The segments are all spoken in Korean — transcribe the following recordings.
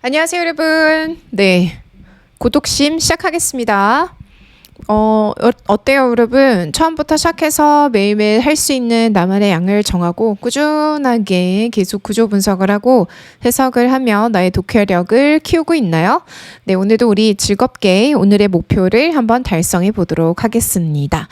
안녕하세요, 여러분. 네, 고독심 시작하겠습니다. 어때요, 여러분? 처음부터 시작해서 매일매일 할 수 있는 나만의 양을 정하고 꾸준하게 계속 구조 분석을 하고 해석을 하며 나의 독해력을 키우고 있나요? 네, 오늘도 우리 즐겁게 오늘의 목표를 한번 달성해 보도록 하겠습니다.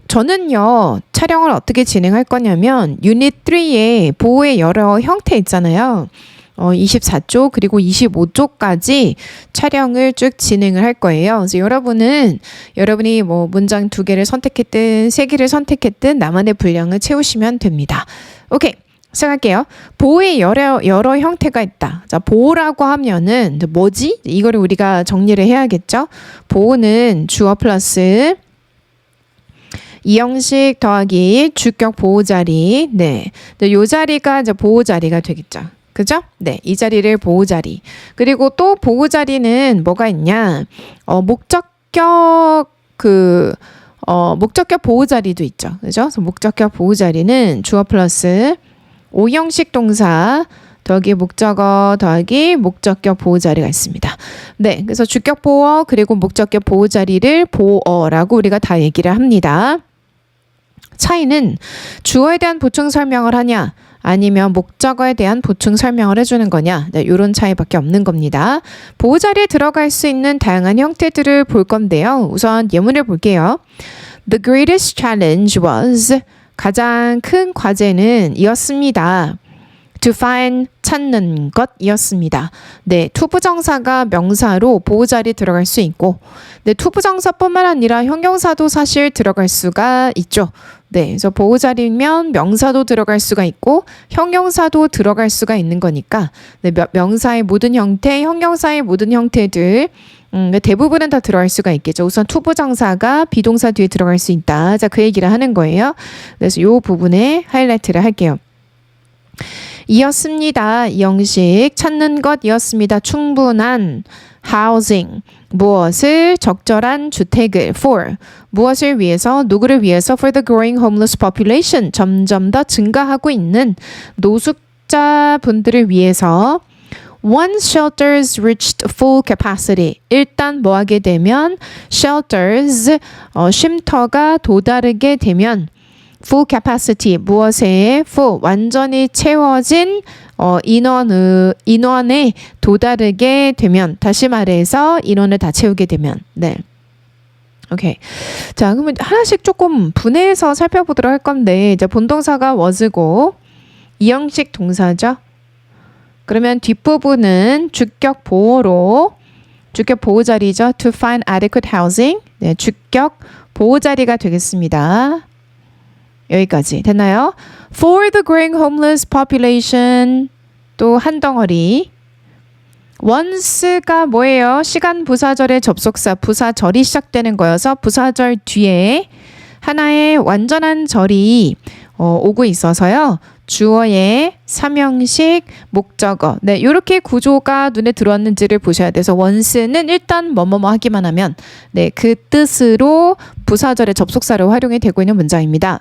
저는요, 촬영을 어떻게 진행할 거냐면 유닛 3에 보호의 여러 형태 있잖아요. 24쪽 그리고 25쪽까지 촬영을 쭉 진행을 할 거예요. 그래서 여러분이 뭐 문장 2개를 선택했든 3개를 선택했든 나만의 분량을 채우시면 됩니다. 오케이. 시작할게요. 보호의 여러 형태가 있다. 자, 보호라고 하면은 뭐지? 이거를 우리가 정리를 해야겠죠? 보호는 주어 플러스 이형식 더하기 주격 보호 자리. 네. 요 자리가 이제 보호 자리가 되겠죠. 그죠? 네, 이 자리를 보호 자리. 그리고 또 보호 자리는 뭐가 있냐? 목적격 보호 자리도 있죠. 그죠? 그래서 목적격 보호 자리는 주어 플러스 오형식 동사 더하기 목적어 더하기 목적격 보호 자리가 있습니다. 네, 그래서 주격 보어 그리고 목적격 보호 자리를 보어라고 우리가 다 얘기를 합니다. 차이는 주어에 대한 보충 설명을 하냐? 아니면 목적어에 대한 보충 설명을 해주는 거냐? 네, 이런 차이밖에 없는 겁니다. 보호 자리에 들어갈 수 있는 다양한 형태들을 볼 건데요. 우선 예문을 볼게요. The greatest challenge was 가장 큰 과제는 이었습니다. To find 찾는 것이었습니다. 네, 투부정사가 명사로 보호 자리에 들어갈 수 있고, 네, 투부정사뿐만 아니라 형용사도 사실 들어갈 수가 있죠. 네, 그래서 보호 자리면 명사도 들어갈 수가 있고 형용사도 들어갈 수가 있는 거니까 네, 명사의 모든 형태, 형용사의 모든 형태들 대부분은 다 들어갈 수가 있겠죠. 우선 투부정사가 비동사 뒤에 들어갈 수 있다. 자, 그 얘기를 하는 거예요. 그래서 이 부분에 하이라이트를 할게요. 이었습니다. 이 형식 찾는 것이었습니다. 충분한 housing 무엇을 적절한 주택을 for 무엇을 위해서 누구를 위해서 for the growing homeless population 점점 더 증가하고 있는 노숙자 분들을 위해서 once shelters reached full capacity 일단 뭐 하게 되면 shelters 쉼터가 도다르게 되면 full capacity 무엇에 full 완전히 채워진 인원에 도다르게 되면 다시 말해서 인원을 다 채우게 되면 네. 오케이. 자, 그러면 하나씩 조금 분해해서 살펴보도록 할 건데 이제 본동사가 was고 이형식 동사죠. 그러면 뒷부분은 주격 보호로 주격 보호 자리죠. To find adequate housing. 네, 주격 보호 자리가 되겠습니다. 여기까지 됐나요? For the growing homeless population 또 한 덩어리 once가 뭐예요? 시간 부사절의 접속사 부사절이 시작되는 거여서 부사절 뒤에 하나의 완전한 절이 오고 있어서요. 주어의 삼형식 목적어 네, 이렇게 구조가 눈에 들어왔는지를 보셔야 돼서 once는 일단 뭐뭐뭐 하기만 하면 네, 그 뜻으로 부사절의 접속사로 활용이 되고 있는 문장입니다.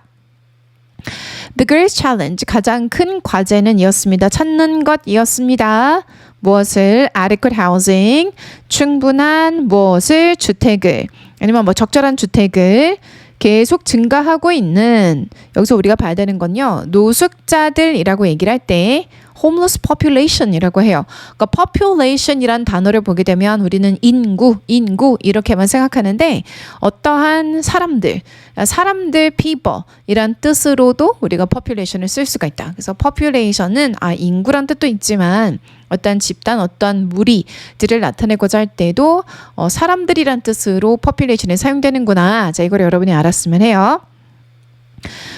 The greatest challenge, 가장 큰 과제는 이었습니다. 찾는 것이었습니다. 무엇을? adequate housing, 충분한 무엇을? 주택을, 아니면 뭐 적절한 주택을 계속 증가하고 있는 여기서 우리가 봐야 되는 건요. 노숙자들이라고 얘기를 할 때 homeless population이라고 해요. 그러니까 population이란 단어를 보게 되면 우리는 인구 이렇게만 생각하는데 어떠한 사람들 people이란 뜻으로도 우리가 population을 쓸 수가 있다. 그래서 population은 인구란 뜻도 있지만 어떤 집단, 어떤 무리들을 나타내고자 할 때도 사람들이란 뜻으로 population에 사용되는구나. 자, 이걸 여러분이 알았으면 해요.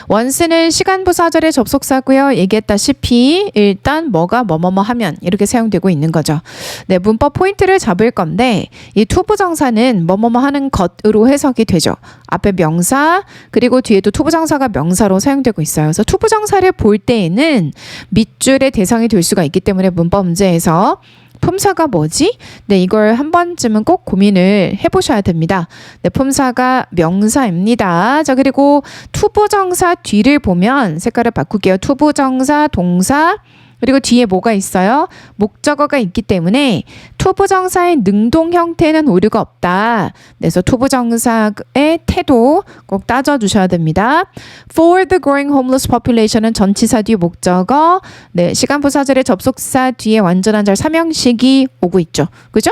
once는 시간 부사절의 접속사고요. 얘기했다시피 일단 뭐가 뭐뭐뭐 하면 이렇게 사용되고 있는 거죠. 네, 문법 포인트를 잡을 건데 이 투부정사는 뭐뭐뭐 하는 것으로 해석이 되죠. 앞에 명사 그리고 뒤에도 투부정사가 명사로 사용되고 있어요. 그래서 투부정사를 볼 때에는 밑줄의 대상이 될 수가 있기 때문에 문법 문제에서 품사가 뭐지? 네, 이걸 한 번쯤은 꼭 고민을 해보셔야 됩니다. 네, 품사가 명사입니다. 자, 그리고 투부정사 뒤를 보면 색깔을 바꿀게요. 투부정사, 동사, 그리고 뒤에 뭐가 있어요? 목적어가 있기 때문에 투부정사의 능동 형태는 오류가 없다. 그래서 투부정사의 태도 꼭 따져주셔야 됩니다. For the growing homeless population은 전치사 뒤 목적어, 네, 시간부사절의 접속사 뒤에 완전한 절 삼형식이 오고 있죠. 그죠?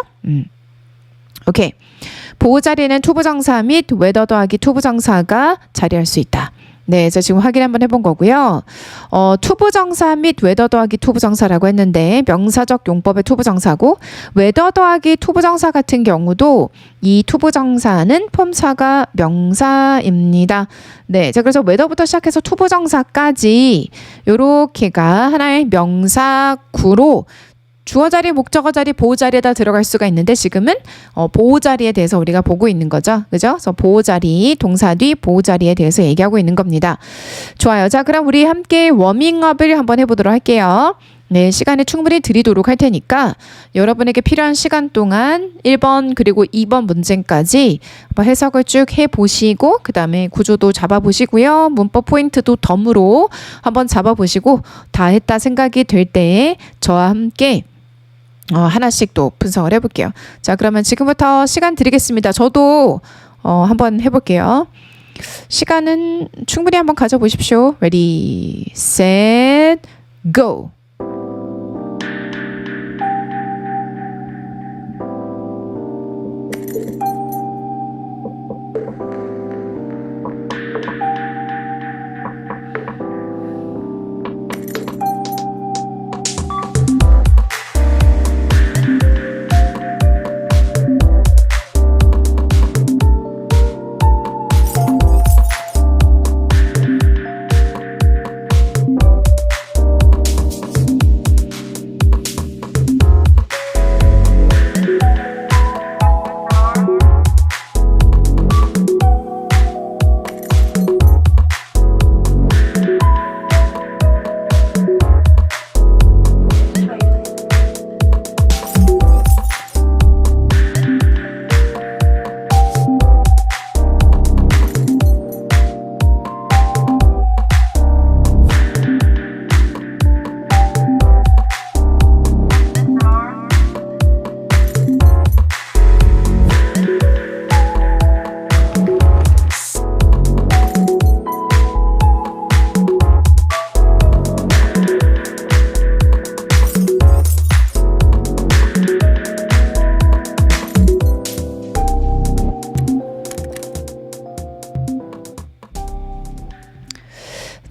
오케이. 보호자리에는 투부정사 및 whether 더하기 투부정사가 자리할 수 있다. 네, 그래서 지금 확인 한번 해본 거고요. 투부정사 및 whether 더하기 투부정사라고 했는데 명사적 용법의 투부정사고 whether 더하기 투부정사 같은 경우도 이 투부정사는 폼사가 명사입니다. 네, 자 그래서 whether부터 시작해서 투부정사까지 요렇게가 하나의 명사구로 주어 자리, 목적어 자리, 보호 자리에다 들어갈 수가 있는데 지금은 보호 자리에 대해서 우리가 보고 있는 거죠. 그죠? 그래서 보호 자리, 동사 뒤 보호 자리에 대해서 얘기하고 있는 겁니다. 좋아요. 자, 그럼 우리 함께 워밍업을 한번 해보도록 할게요. 네, 시간을 충분히 드리도록 할 테니까 여러분에게 필요한 시간 동안 1번 그리고 2번 문제까지 한번 해석을 쭉 해보시고 그 다음에 구조도 잡아보시고요. 문법 포인트도 덤으로 한번 잡아보시고 다 했다 생각이 될 때 저와 함께 하나씩 또 분석을 해볼게요. 자, 그러면 지금부터 시간 드리겠습니다. 저도 한번 해볼게요. 시간은 충분히 한번 가져보십시오. Ready, set, go!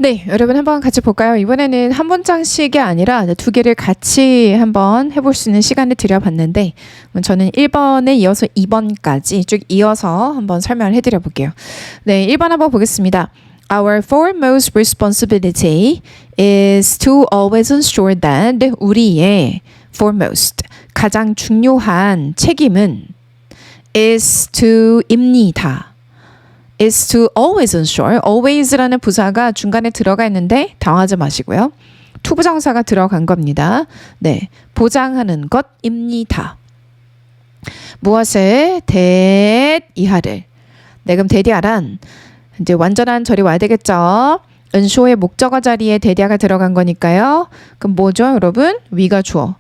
네, 여러분 한번 같이 볼까요? 이번에는 한 문장씩이 아니라 두 개를 같이 한번 해볼 수 있는 시간을 드려봤는데 저는 1번에 이어서 2번까지 쭉 이어서 한번 설명을 해드려 볼게요. 네, 1번 한번 보겠습니다. Our foremost responsibility is to always ensure that 우리의 foremost, 가장 중요한 책임은 is to입니다. is to always ensure. always라는 부사가 중간에 들어가 있는데 당하지 마시고요. 투부정사가 들어간 겁니다. 네, 보장하는 것입니다. 무엇을? that 이하를. 네, 그럼 that 이제 완전한 절이 와야 되겠죠. ensure의 목적어 자리에 that 들어간 거니까요. 그럼 뭐죠, 여러분? we가 주어.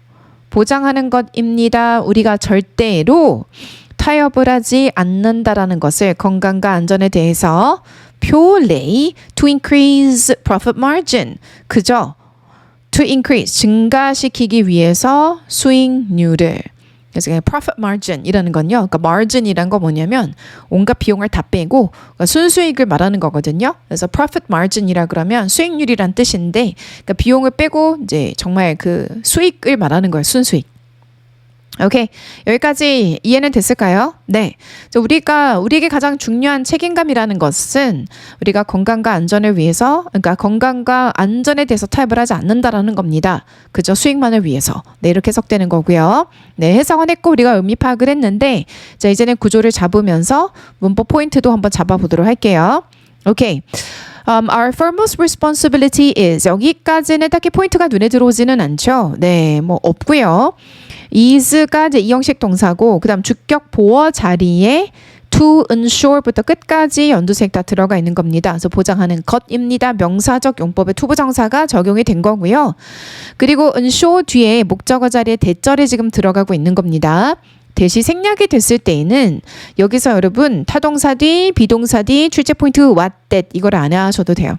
보장하는 것입니다. 우리가 절대로 타협을 하지 않는다라는 것을 건강과 안전에 대해서 purely to increase profit margin. 그죠? to increase, 증가시키기 위해서 수익률을. 그래서 그냥 profit margin이라는 건요. 그러니까 margin이란 거 뭐냐면 온갖 비용을 다 빼고 그러니까 순수익을 말하는 거거든요. 그래서 profit margin이라 그러면 수익률이란 뜻인데 그러니까 비용을 빼고 이제 정말 그 수익을 말하는 거예요. 순수익. 오케이. 여기까지 이해는 됐을까요? 네. 우리에게 가장 중요한 책임감이라는 것은 우리가 건강과 안전을 위해서, 그러니까 건강과 안전에 대해서 타협을 하지 않는다라는 겁니다. 그죠? 수익만을 위해서. 네, 이렇게 해석되는 거고요. 네, 해석은 했고 우리가 의미 파악을 했는데, 자, 이제는 구조를 잡으면서 문법 포인트도 한번 잡아보도록 할게요. 오케이. Our foremost responsibility is. 여기까지는 딱히 포인트가 눈에 들어오지는 않죠. 네, 뭐 없고요. is가 이제 이형식 동사고 그다음 주격 보어 자리에 to to ensure부터 끝까지 연두색 다 들어가 있는 겁니다. 그래서 보장하는 것입니다. 명사적 용법의 to 부정사가 적용이 된 거고요. 그리고 ensure 뒤에 목적어 자리에 대절이 지금 들어가고 있는 겁니다. 대시 생략이 됐을 때에는 여기서 여러분 타동사 뒤, 비동사 뒤, 출제 포인트 what, that 이걸 안 하셔도 돼요.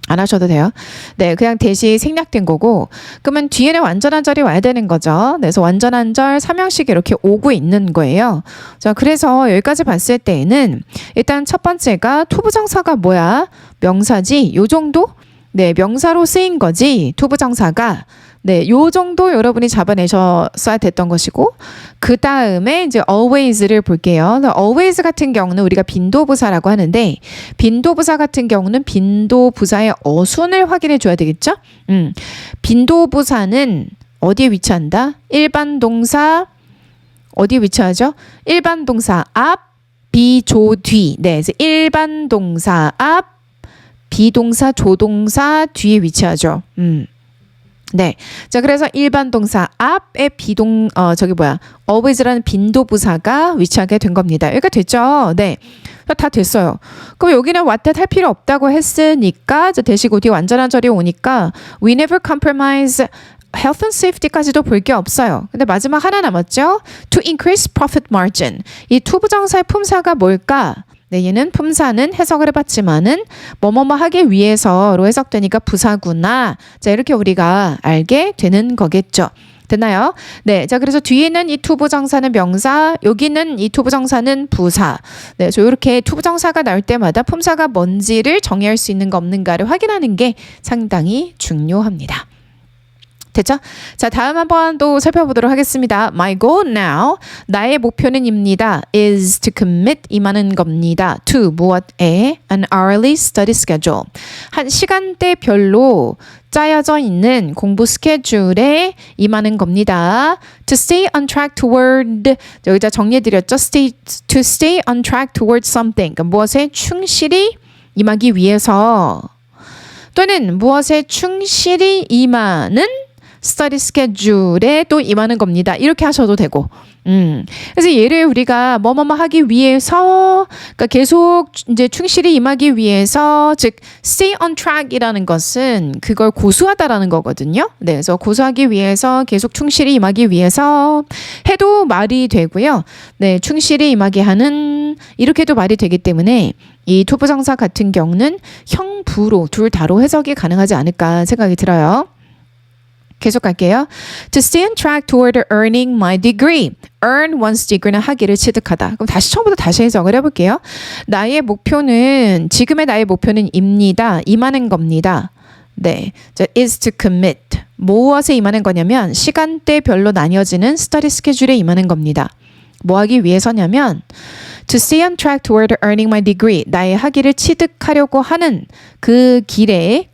안 하셔도 돼요. 네, 그냥 대시 생략된 거고 그러면 뒤에는 완전한 절이 와야 되는 거죠. 그래서 완전한 절 3형식이 이렇게 오고 있는 거예요. 자, 그래서 여기까지 봤을 때에는 일단 첫 번째가 투부정사가 뭐야? 명사지. 요 정도? 네, 명사로 쓰인 거지. 투부정사가. 네, 요 정도 여러분이 잡아내셨어야 됐던 것이고 그 다음에 이제 always를 볼게요. always 같은 경우는 우리가 빈도부사라고 하는데 빈도부사 같은 경우는 빈도부사의 어순을 확인해 줘야 되겠죠? 빈도부사는 어디에 위치한다? 일반 동사 어디에 위치하죠? 일반 동사 앞, 비조 뒤. 네, 그래서 일반 동사 앞, 비동사 조동사 뒤에 위치하죠. 네. 자, 그래서 일반 동사 앞에 always라는 빈도부사가 위치하게 된 겁니다. 여기가 됐죠? 네. 다 됐어요. 그럼 여기는 what that 할 필요 없다고 했으니까, 대시고 뒤에 완전한 절이 오니까, we never compromise health and safety까지도 볼 게 없어요. 근데 마지막 하나 남았죠? to increase profit margin. 이 to 부정사의 품사가 뭘까? 네, 얘는 품사는 해석을 해봤지만은 뭐뭐뭐 하기 위해서로 해석되니까 부사구나. 자, 이렇게 우리가 알게 되는 거겠죠. 됐나요? 네, 자, 그래서 뒤에는 이 투부정사는 명사, 여기는 이 투부정사는 부사. 네, 그래서 이렇게 투부정사가 나올 때마다 품사가 뭔지를 정의할 수 있는 거 없는가를 확인하는 게 상당히 중요합니다. 됐죠? 자, 다음 한번 또 살펴보도록 하겠습니다. My goal now, 나의 목표는입니다. is to commit, 임하는 겁니다. to, 무엇에? an hourly study schedule. 한 시간대별로 짜여져 있는 공부 스케줄에 임하는 겁니다. To stay on track toward, 여기다 정리해드렸죠? to stay on track toward something. 그러니까 무엇에 충실히 임하기 위해서 또는 무엇에 충실히 임하는 스터디 스케줄에 또 임하는 겁니다. 이렇게 하셔도 되고. 그래서 얘를 우리가 뭐뭐뭐 하기 위해서, 그러니까 계속 이제 충실히 임하기 위해서, 즉 stay on track이라는 것은 그걸 고수하다라는 거거든요. 네, 그래서 고수하기 위해서 계속 충실히 임하기 위해서 해도 말이 되고요. 네, 충실히 임하게 하는 이렇게도 말이 되기 때문에 이 투부정사 같은 경우는 형부로 둘 다로 해석이 가능하지 않을까 생각이 들어요. 계속 갈게요. To stay on track toward earning my degree. earn one's degree는 학위를 취득하다. 그럼 처음부터 다시 해석을 해볼게요. 지금의 나의 목표는 입니다. 임하는 겁니다. 네, is to commit. 무엇에 임하는 거냐면 시간대별로 나뉘어지는 스터디 스케줄에 임하는 겁니다. 뭐 하기 위해서냐면 to stay on track toward earning my degree. 나의 학위를 취득하려고 하는 그 길을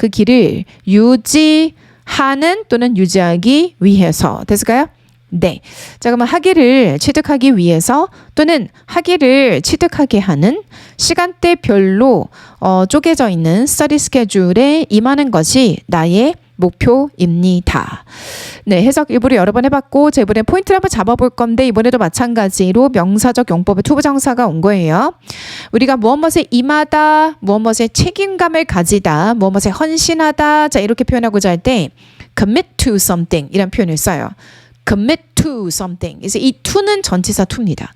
하는 또는 유지하기 위해서. 됐을까요? 네. 자, 그러면 학위를 취득하기 위해서 또는 학위를 취득하게 하는 시간대별로 쪼개져 있는 스터디 스케줄에 임하는 것이 나의 목표입니다. 네, 해석 일부러 여러 번 해봤고 제 이번에 포인트를 한번 잡아볼 건데 이번에도 마찬가지로 명사적 용법의 투부정사가 온 거예요. 우리가 무엇무엇에 임하다, 무엇무엇에 책임감을 가지다, 무엇무엇에 헌신하다, 자 이렇게 표현하고자 할 때 commit to something 이란 표현을 써요. commit to something. 그래서 이 to는 전치사 to입니다.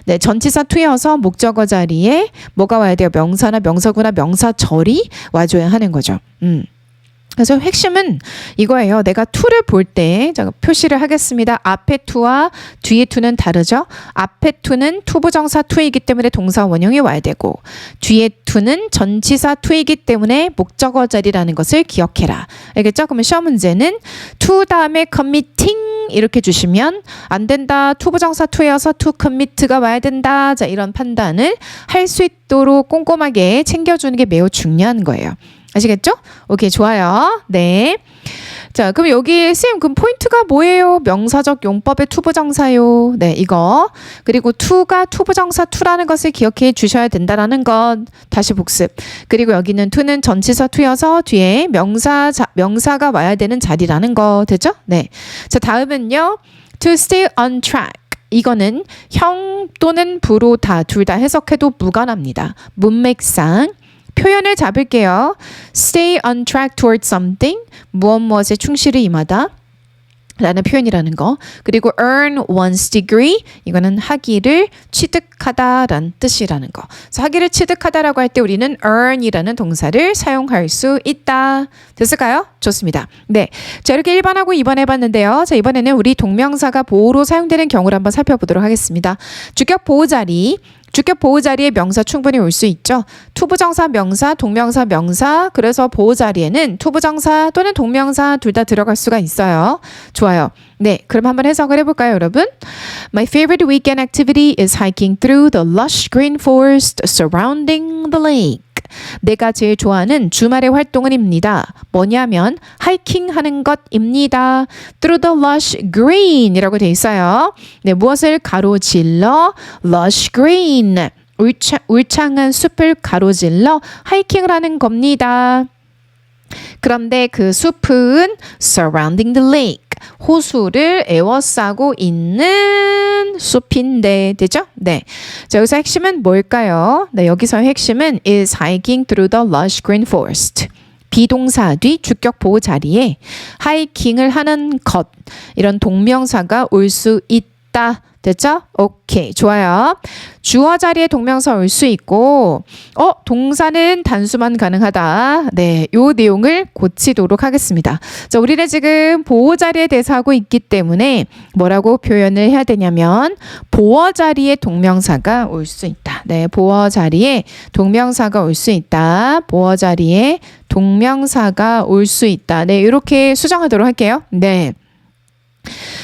네, 전치사 to여서 목적어 자리에 뭐가 와야 돼요? 명사나 명사구나 명사절이 와줘야 하는 거죠. 그래서 핵심은 이거예요. 내가 to를 볼 때 표시를 하겠습니다. 앞에 to와 뒤에 to는 다르죠. 앞에 to는 투부정사 to이기 때문에 동사 원형이 와야 되고 뒤에 to는 전치사 to이기 때문에 목적어 자리라는 것을 기억해라. 알겠죠? 그러면 시험 문제는 to 다음에 committing 이렇게 주시면 안 된다. 투부정사 to여서 to commit가 와야 된다. 자, 이런 판단을 할 수 있도록 꼼꼼하게 챙겨주는 게 매우 중요한 거예요. 아시겠죠? 오케이, 좋아요. 네. 자, 그럼 여기 쌤, 그럼 포인트가 뭐예요? 명사적 용법의 투부정사요. 네, 이거. 그리고 to가 투부정사 to라는 것을 기억해 주셔야 된다라는 것. 다시 복습. 그리고 여기는 to는 전치사 to여서 뒤에 명사가 와야 되는 자리라는 거. 됐죠? 네. 자, 다음은요. To stay on track. 이거는 형 또는 부로 다 둘 다 해석해도 무관합니다. 문맥상 표현을 잡을게요. Stay on track towards something. 무엇에 충실히 임하다. 라는 표현이라는 거. 그리고 earn one's degree. 이거는 학위를 취득하다라는 뜻이라는 거. 그래서 학위를 취득하다라고 할 때 우리는 earn이라는 동사를 사용할 수 있다. 됐을까요? 좋습니다. 네. 자, 이렇게 1번하고 2번 해봤는데요. 자, 이번에는 우리 동명사가 보호로 사용되는 경우를 한번 살펴보도록 하겠습니다. 주격 보호 자리. 주격 보호 자리에 명사 충분히 올 수 있죠. 투부정사 명사, 동명사 명사. 그래서 보호 자리에는 투부정사 또는 동명사 둘 다 들어갈 수가 있어요. 좋아요. 네, 그럼 한번 해석을 해볼까요, 여러분? My favorite weekend activity is hiking through the lush green forest surrounding the lake. 내가 제일 좋아하는 주말의 활동은입니다. 뭐냐면 하이킹하는 것입니다. Through the lush green이라고 돼 있어요. 네, 무엇을 가로질러? Lush green. 울창한 숲을 가로질러 하이킹을 하는 겁니다. 그런데 그 숲은 surrounding the lake. 호수를 에워싸고 있는 숲인데 되죠? 네. 자, 여기서 핵심은 뭘까요? 네, 여기서 핵심은 is hiking through the lush green forest. 비동사 뒤 주격 보호 자리에 하이킹을 하는 것 이런 동명사가 올 수 있다. 됐죠? 오케이. 좋아요. 주어 자리에 동명사 올 수 있고 동사는 단수만 가능하다. 네, 요 내용을 고치도록 하겠습니다. 자, 우리는 지금 보호 자리에 대해서 하고 있기 때문에 뭐라고 표현을 해야 되냐면 보어 자리에 동명사가 올 수 있다. 네, 보어 자리에 동명사가 올 수 있다. 보어 자리에 동명사가 올 수 있다. 네, 이렇게 수정하도록 할게요. 네.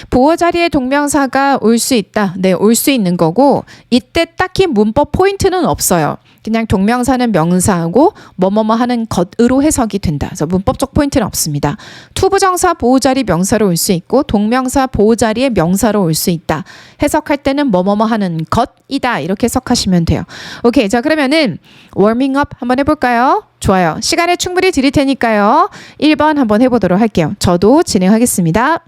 보호 자리에 동명사가 올 수 있다. 네, 올 수 있는 거고 이때 딱히 문법 포인트는 없어요. 그냥 동명사는 명사하고 뭐뭐뭐 하는 것으로 해석이 된다. 그래서 문법적 포인트는 없습니다. 투부정사 보호 자리 명사로 올 수 있고 동명사 보호 자리에 명사로 올 수 있다. 해석할 때는 뭐뭐뭐 하는 것이다. 이렇게 해석하시면 돼요. 오케이. 자, 그러면은 워밍업 한번 해볼까요? 좋아요. 시간을 충분히 드릴 테니까요. 1번 한번 해보도록 할게요. 저도 진행하겠습니다.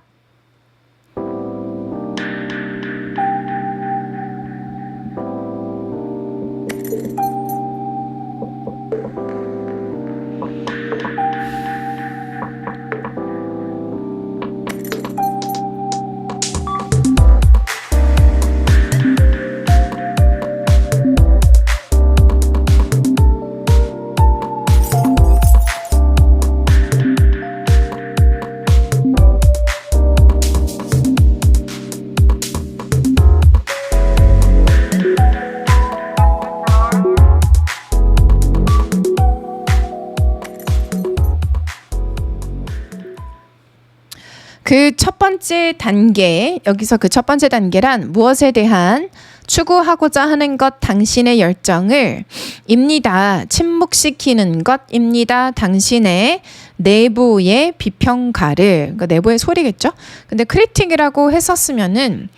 그 첫 번째 단계, 여기서 그 첫 번째 단계란 무엇에 대한 추구하고자 하는 것 당신의 열정을 입니다. 침묵시키는 것입니다. 당신의 내부의 비평가를, 그러니까 내부의 소리겠죠. 근데 크리틱이라고 했었으면은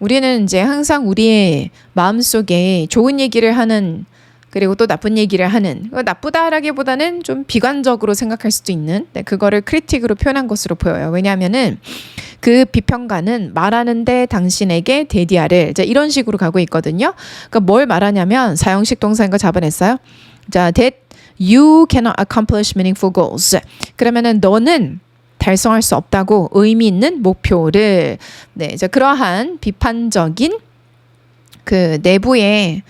우리는 이제 항상 우리의 마음속에 좋은 얘기를 하는 그리고 또 나쁜 얘기를 하는, 나쁘다라기보다는 좀 비관적으로 생각할 수도 있는, 그거를 크리틱으로 표현한 것으로 보여요. 왜냐하면은 그 비평가는 말하는데 당신에게 데디아를 이런 식으로 가고 있거든요. 그러니까 뭘 말하냐면 사형식 동사인 거 잡아냈어요. 자, that you cannot accomplish meaningful goals. 그러면은 너는 달성할 수 없다고 의미 있는 목표를, 네, 이제 그러한 비판적인 그 내부의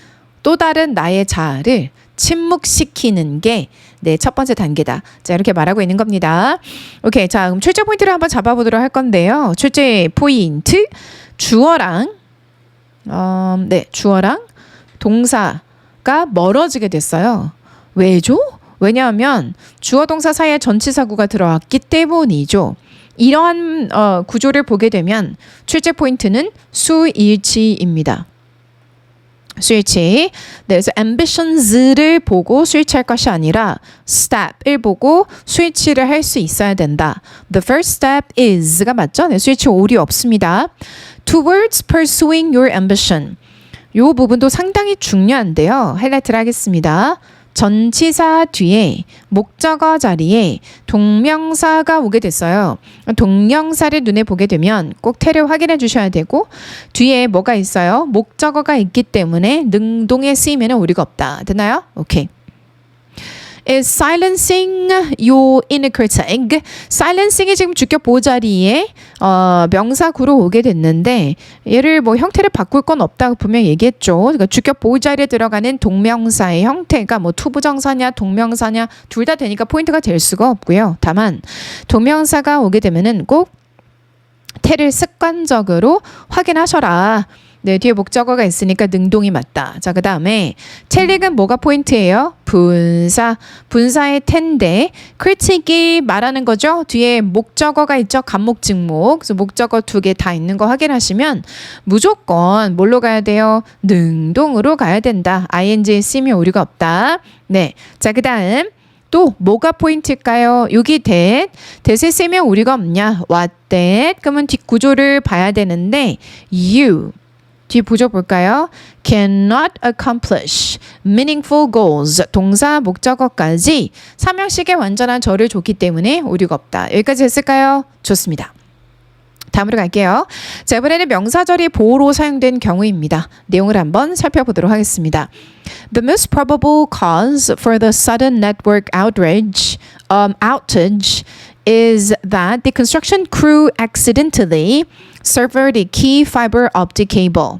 또 다른 나의 자아를 침묵시키는 게 네, 첫 번째 단계다. 자, 이렇게 말하고 있는 겁니다. 오케이. 자, 그럼 출제 포인트를 한번 잡아보도록 할 건데요. 출제 포인트. 주어랑 주어랑 동사가 멀어지게 됐어요. 왜죠? 왜냐하면 주어 동사 사이에 전치사구가 들어왔기 때문이죠. 이러한 구조를 보게 되면 출제 포인트는 수일치입니다. 수일치. 네, 그래서 ambitions를 보고 수일치할 것이 아니라 step을 보고 수일치를 할 수 있어야 된다. The first step is가 맞죠? 네, 수일치 오류 없습니다. Towards pursuing your ambition. 이 부분도 상당히 중요한데요. 하이라이트를 하겠습니다. 전치사 뒤에 목적어 자리에 동명사가 오게 됐어요. 동명사를 눈에 보게 되면 꼭 태를 확인해 주셔야 되고 뒤에 뭐가 있어요? 목적어가 있기 때문에 능동에 쓰이면 오류가 없다. 됐나요? 오케이. is silencing your inner critic. silencing이 지금 주격 보호 자리에 명사구로 오게 됐는데 얘를 뭐 형태를 바꿀 건 없다고 분명히 얘기했죠. 그러니까 주격 보호 자리에 들어가는 동명사의 형태가 뭐 투부정사냐 동명사냐 둘 다 되니까 포인트가 될 수가 없고요. 다만 동명사가 오게 되면은 꼭 태를 습관적으로 확인하셔라. 네, 뒤에 목적어가 있으니까 능동이 맞다. 자, 그 다음에 첼릭은 뭐가 포인트예요? 분사. 분사의 텐데 critic이 말하는 거죠. 뒤에 목적어가 있죠. 간목, 직목. 그래서 목적어 2개 다 있는 거 확인하시면 무조건 뭘로 가야 돼요? 능동으로 가야 된다. ing에 쓰면 오류가 없다. 네, 자, 그 다음 또 뭐가 포인트일까요? 여기 that에 쓰면 오류가 없냐? what that. 그러면 뒷구조를 봐야 되는데 you 뒤 부조 볼까요? cannot accomplish meaningful goals. 동사 목적어까지 삼형식의 완전한 절을 줬기 때문에 오류가 없다. 여기까지 됐을까요? 좋습니다. 다음으로 갈게요. 자, 이번에는 명사절이 보호로 사용된 경우입니다. 내용을 한번 살펴보도록 하겠습니다. The most probable cause for the sudden network outage is that the construction crew accidentally severed the key fiber optic cable.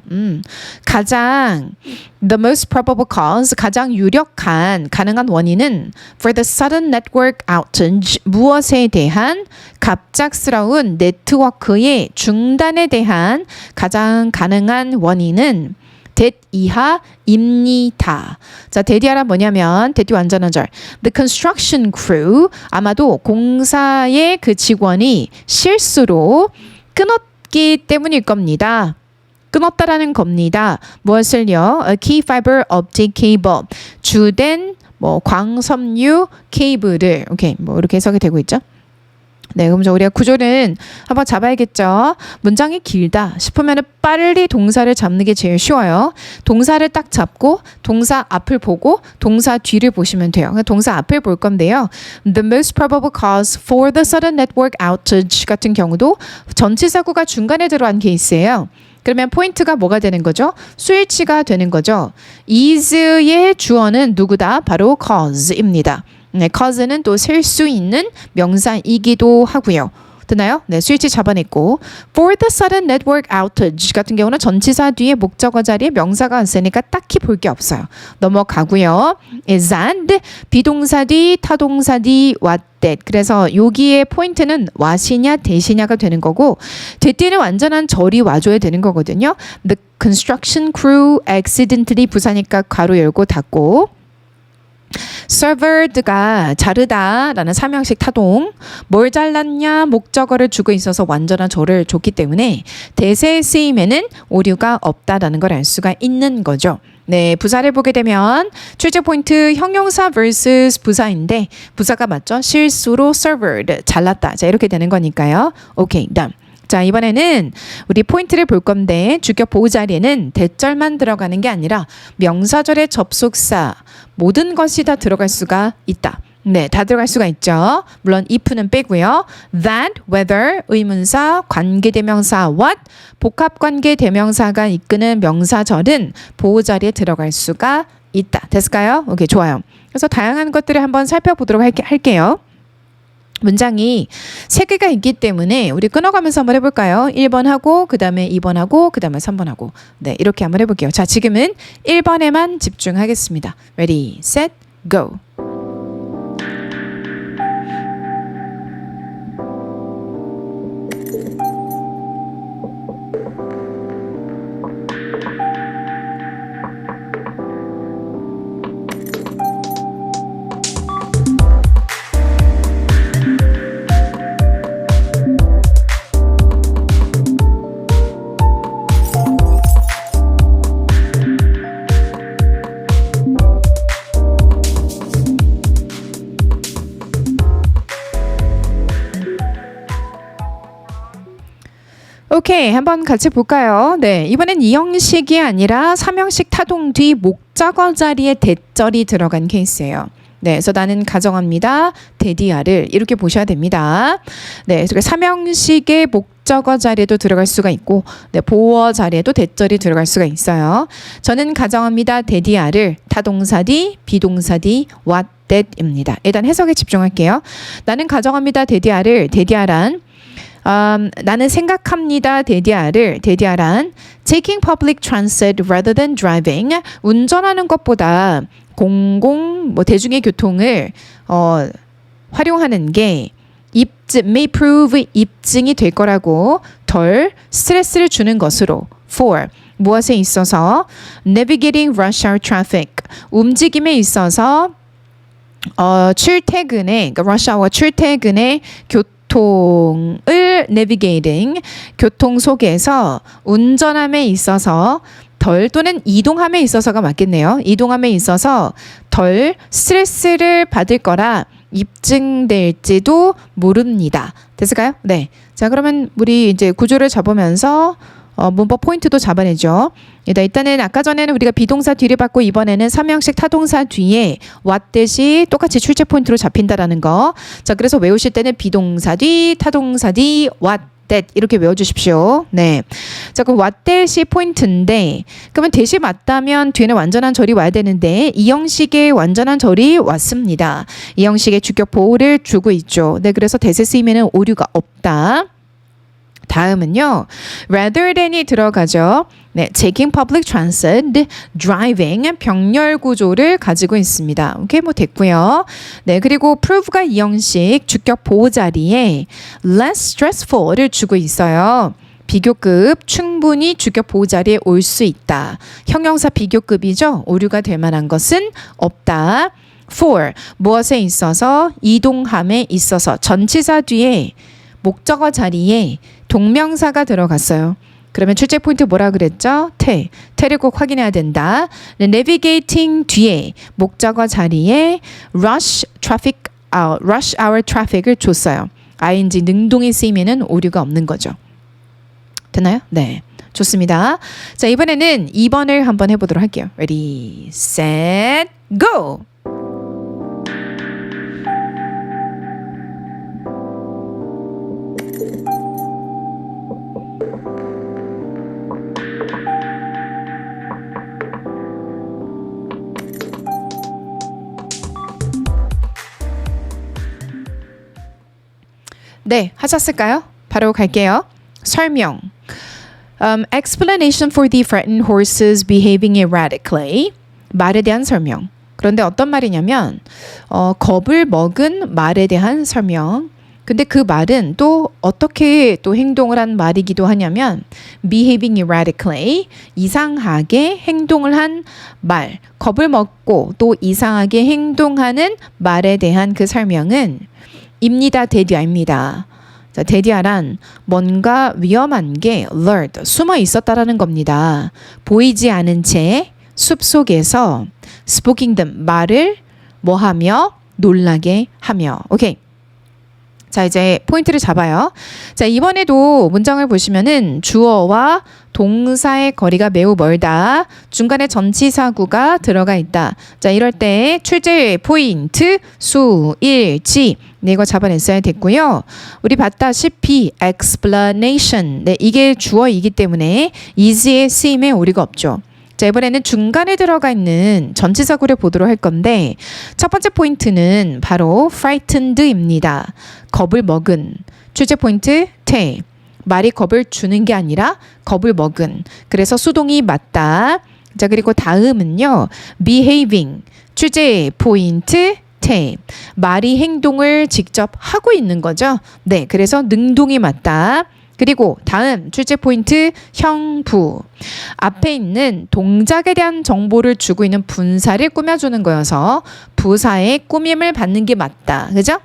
The most probable cause, 가장 유력한 가능한 원인은 for the sudden network outage, 무엇에 대한 갑작스러운 네트워크의 중단에 대한 가장 가능한 원인은 that 이하입니다. 자, that 이하란 뭐냐면 that 완전한 절. The construction crew, 아마도 공사의 그 직원이 실수로 끊었기 때문일 겁니다. 끊었다라는 겁니다. 무엇을요? A key fiber optic cable. 주된 뭐 광섬유 케이블을 오케이 뭐 이렇게 해석이 되고 있죠. 네, 그럼 우리가 구조는 한번 잡아야겠죠. 문장이 길다 싶으면 빨리 동사를 잡는 게 제일 쉬워요. 동사를 딱 잡고 동사 앞을 보고 동사 뒤를 보시면 돼요. 동사 앞을 볼 건데요. The most probable cause for the sudden network outage 같은 경우도 전치사구가 중간에 들어간 케이스예요. 그러면 포인트가 뭐가 되는 거죠? 스위치가 되는 거죠. is의 주어는 누구다? 바로 cause입니다. 네, cause는 또 셀 수 있는 명사이기도 하고요. 되나요? 네, 스위치 잡아냈고 for the sudden network outage 같은 경우는 전치사 뒤에 목적어 자리에 명사가 왔으니까 딱히 볼 게 없어요. 넘어가고요. is and 비동사 뒤 타동사 뒤 what that. 그래서 여기에 포인트는 what이냐 that이냐가 되는 거고 that는 완전한 절이 와줘야 되는 거거든요. The construction crew accidentally 부사니까 괄호 열고 닫고 severed가 자르다라는 삼형식 타동 뭘 잘랐냐 목적어를 주고 있어서 완전한 절을 줬기 때문에 대세에 쓰임에는 오류가 없다라는 걸 알 수가 있는 거죠. 네, 부사를 보게 되면 출제 포인트 형용사 vs 부사인데 부사가 맞죠? 실수로 severed 잘랐다. 자, 이렇게 되는 거니까요. 오케이, 다음. 자, 이번에는 우리 포인트를 볼 건데 주격 보호 자리에는 대절만 들어가는 게 아니라 명사절의 접속사 모든 것이 다 들어갈 수가 있다. 네, 다 들어갈 수가 있죠. 물론 if는 빼고요. that, whether, 의문사, 관계대명사, what, 복합관계대명사가 이끄는 명사절은 보호 자리에 들어갈 수가 있다. 됐을까요? 오케이, 좋아요. 그래서 다양한 것들을 한번 살펴보도록 할게요. 문장이 3개가 있기 때문에 우리 끊어가면서 한번 해볼까요? 1번 하고 그 다음에 2번 하고 그 다음에 3번 하고 네, 이렇게 한번 해볼게요. 자, 지금은 1번에만 집중하겠습니다. Ready, set, go. 오케이, 한번 같이 볼까요? 네, 이번엔 2형식이 아니라 3형식 타동 뒤 목적 목적어 자리에 대절이 들어간 케이스예요. 네, 그래서 나는 가정합니다. 데디아를 이렇게 보셔야 됩니다. 네, 그래서 삼형식의 목적어 자리에도 들어갈 수가 있고, 네, 보어 자리에도 대절이 들어갈 수가 있어요. 저는 가정합니다. 데디아를 타동사디, 비동사디, what, that입니다. 일단 해석에 집중할게요. 나는 가정합니다. 데디아를 데디아란 나는 생각합니다. 데디아란 taking public transit rather than driving 운전하는 것보다 대중의 교통을 활용하는 게 may prove 입증이 될 거라고 덜 스트레스를 주는 것으로 for 무엇에 있어서 navigating rush hour traffic 움직임에 있어서 출퇴근에 그러니까 rush hour 출퇴근에 교통을 navigating 교통 속에서 운전함에 있어서 덜 또는 이동함에 있어서가 맞겠네요. 이동함에 있어서 덜 스트레스를 받을 거라 입증될지도 모릅니다. 됐을까요? 네. 자, 그러면 우리 이제 구조를 잡으면서 문법 포인트도 잡아내죠. 일단은 아까 전에는 우리가 비동사 뒤를 받고 이번에는 삼형식 타동사 뒤에 what 대시 똑같이 출제 포인트로 잡힌다라는 거. 자, 그래서 외우실 때는 비동사 뒤, 타동사 뒤, what that 이렇게 외워주십시오. 네. 자, 그럼 what that이 포인트인데 그러면 대시 맞다면 뒤에는 완전한 절이 와야 되는데 이 형식의 완전한 절이 왔습니다. 이 형식의 주격 보호를 주고 있죠. 네, 그래서 대세 쓰임에는 오류가 없다. 다음은요. rather than이 들어가죠. 네, taking public transit, driving 병렬 구조를 가지고 있습니다. 오케이, 뭐 됐고요. 네, 그리고 prove가 이 형식 주격 보호 자리에 less stressful을 주고 있어요. 비교급 충분히 주격 보호 자리에 올 수 있다. 형용사 비교급이죠. 오류가 될 만한 것은 없다. for 무엇에 있어서 이동함에 있어서 전치사 뒤에 목적어 자리에 동명사가 들어갔어요. 그러면 출제 포인트 뭐라 그랬죠? 태를 꼭 확인해야 된다. navigating 뒤에 목적어 자리에 rush hour traffic을 줬어요. ing 능동이 쓰이면은 오류가 없는 거죠. 됐나요? 네. 좋습니다. 자, 이번에는 2번을 한번 해보도록 할게요. Ready, set, go! 네, 하셨을까요? 바로 갈게요. 설명. Explanation for the frightened horses behaving erratically. 말에 대한 설명. 그런데 어떤 말이냐면 겁을 먹은 말에 대한 설명. 근데 그 말은 또 어떻게 또 행동을 한 말이기도 하냐면 behaving erratically 이상하게 행동을 한 말. 겁을 먹고 또 이상하게 행동하는 말에 대한 그 설명은 입니다. 데디아입니다. 자, 데디아란 뭔가 위험한 게 lured, 숨어 있었다라는 겁니다. 보이지 않은 채 숲속에서 speaking them, 말을 뭐하며 놀라게 하며. 오케이. 자, 이제 포인트를 잡아요. 자, 이번에도 문장을 보시면은 주어와 동사의 거리가 매우 멀다. 중간에 전치사구가 들어가 있다. 자, 이럴 때 출제 포인트 수일치. 네, 이거 잡아냈어야 됐고요. 우리 봤다시피 explanation. 네, 이게 주어이기 때문에 is의 쓰임에 오류가 없죠. 자, 이번에는 중간에 들어가 있는 전치사구를 보도록 할 건데 첫 번째 포인트는 바로 frightened입니다. 겁을 먹은. 출제 포인트 태. 말이 겁을 주는 게 아니라 겁을 먹은. 그래서 수동이 맞다. 자, 그리고 다음은요. behaving. 출제 포인트 태. 말이 행동을 직접 하고 있는 거죠. 네, 그래서 능동이 맞다. 그리고 다음 출제 포인트 형부. 앞에 있는 동작에 대한 정보를 주고 있는 분사를 꾸며주는 거여서 부사의 꾸밈을 받는 게 맞다. 그죠?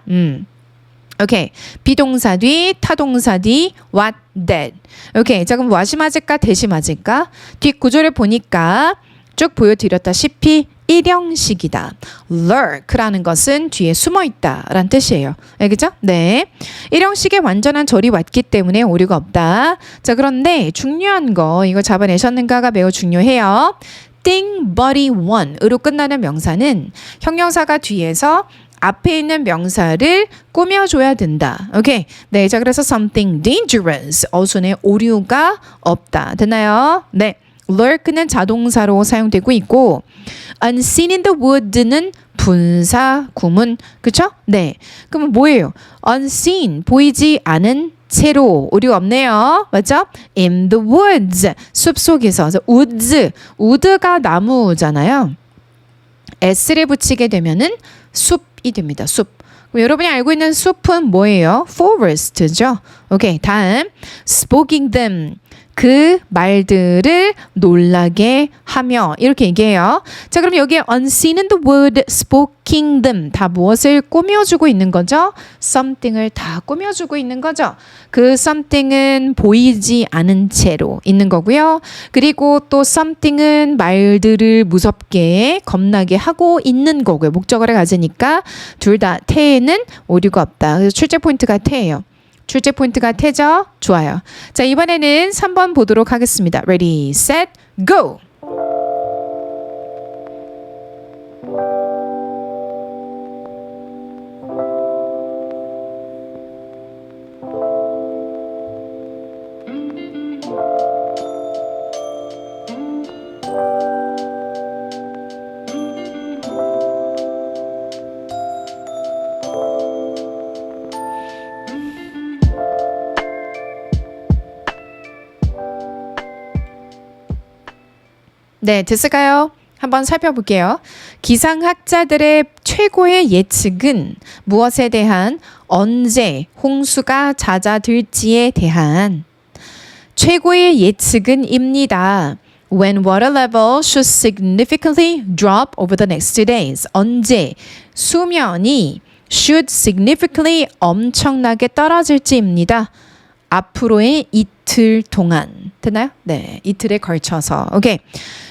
오케이. 비동사 뒤, 타동사 뒤, what, that. 오케이. 자, 그럼 what이 맞을까? that이 맞을까? 뒷 구조를 보니까 쭉 보여드렸다시피 일형식이다. lurk라는 것은 뒤에 숨어있다 라는 뜻이에요. 알겠죠? 네. 일형식의 완전한 절이 왔기 때문에 오류가 없다. 자, 그런데 중요한 거 이거 잡아내셨는가가 매우 중요해요. something body one으로 끝나는 명사는 형용사가 뒤에서 앞에 있는 명사를 꾸며줘야 된다. 오케이. 네, 자 그래서 something dangerous, 어순에 오류가 없다. 됐나요? 네. lurk는 자동사로 사용되고 있고 unseen in the woods는 분사 구문, 그쵸? 네. 그러면 뭐예요? unseen, 보이지 않은 채로, 오류가 없네요. 맞죠? in the woods, 숲속에서. woods, wood가 나무잖아요. s를 붙이게 되면은 숲이 됩니다. 숲. 그럼 여러분이 알고 있는 숲은 뭐예요? forest죠. 오케이. 다음 spoking them, 그 말들을 놀라게 하며, 이렇게 얘기해요. 자, 그럼 여기에 unseen in the wood, spoking them, 다 무엇을 꾸며주고 있는 거죠? something을 다 꾸며주고 있는 거죠. 그 something은 보이지 않은 채로 있는 거고요. 그리고 또 something은 말들을 무섭게 겁나게 하고 있는 거고요. 목적어를 가지니까 둘 다 태에는 오류가 없다. 그래서 출제 포인트가 태예요. 출제 포인트가 태죠? 좋아요. 자, 이번에는 3번 보도록 하겠습니다. Ready, set, go! 네, 됐을까요? 한번 살펴볼게요. 기상학자들의 최고의 예측은 무엇에 대한, 언제 홍수가 잦아들지에 대한 최고의 예측은입니다. When water level should significantly drop over the next 2 days. 언제 수면이 should significantly 엄청나게 떨어질지입니다. 앞으로의 이틀 동안. 됐나요? 네, 이틀에 걸쳐서. 오케이.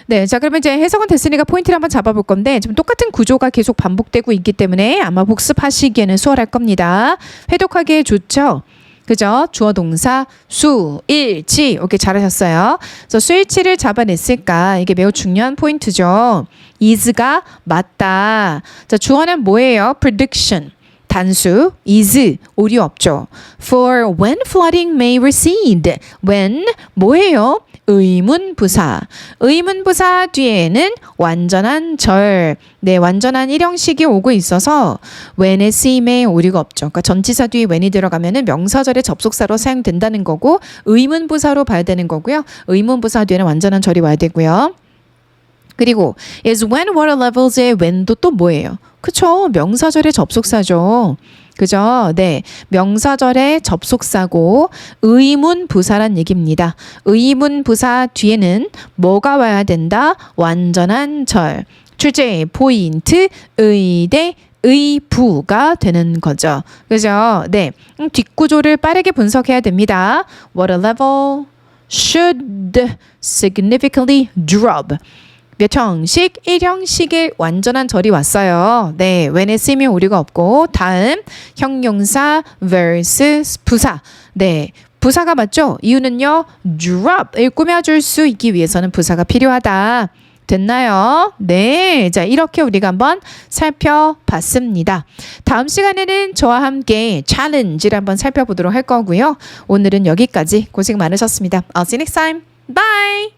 네, 자 그러면 이제 해석은 됐으니까 포인트를 한번 잡아볼 건데 지금 똑같은 구조가 계속 반복되고 있기 때문에 아마 복습하시기에는 수월할 겁니다. 회독하기에 좋죠? 그죠? 주어 동사 수, 일, 치. 오케이, 잘하셨어요. 그래서 수일치를 잡아냈을까? 이게 매우 중요한 포인트죠. is가 맞다. 자, 주어는 뭐예요? prediction. 단수, is, 오류 없죠. For when flooding may recede. when, 뭐예요? 의문부사. 의문부사 뒤에는 완전한 절. 네, 완전한 일형식이 오고 있어서 when의 쓰임에 오류가 없죠. 그러니까 전치사 뒤에 when이 들어가면은 명사절의 접속사로 사용된다는 거고 의문부사로 봐야 되는 거고요. 의문부사 뒤에는 완전한 절이 와야 되고요. 그리고 is when water levels의 when도 또 뭐예요? 그쵸? 명사절의 접속사죠. 그죠? 네. 명사절의 접속사고 의문부사란 얘기입니다. 의문부사 뒤에는 뭐가 와야 된다? 완전한 절. 출제 포인트 의대 의부가 되는 거죠. 그죠? 네. 뒷구조를 빠르게 분석해야 됩니다. Water level should significantly drop. 몇 형식? 1형식의 완전한 절이 왔어요. 네, when에 쓰임이 오류가 없고 다음 형용사 vs 부사. 네, 부사가 맞죠? 이유는요. drop을 꾸며줄 수 있기 위해서는 부사가 필요하다. 됐나요? 네, 자 이렇게 우리가 한번 살펴봤습니다. 다음 시간에는 저와 함께 challenge를 한번 살펴보도록 할 거고요. 오늘은 여기까지. 고생 많으셨습니다. I'll see you next time. Bye!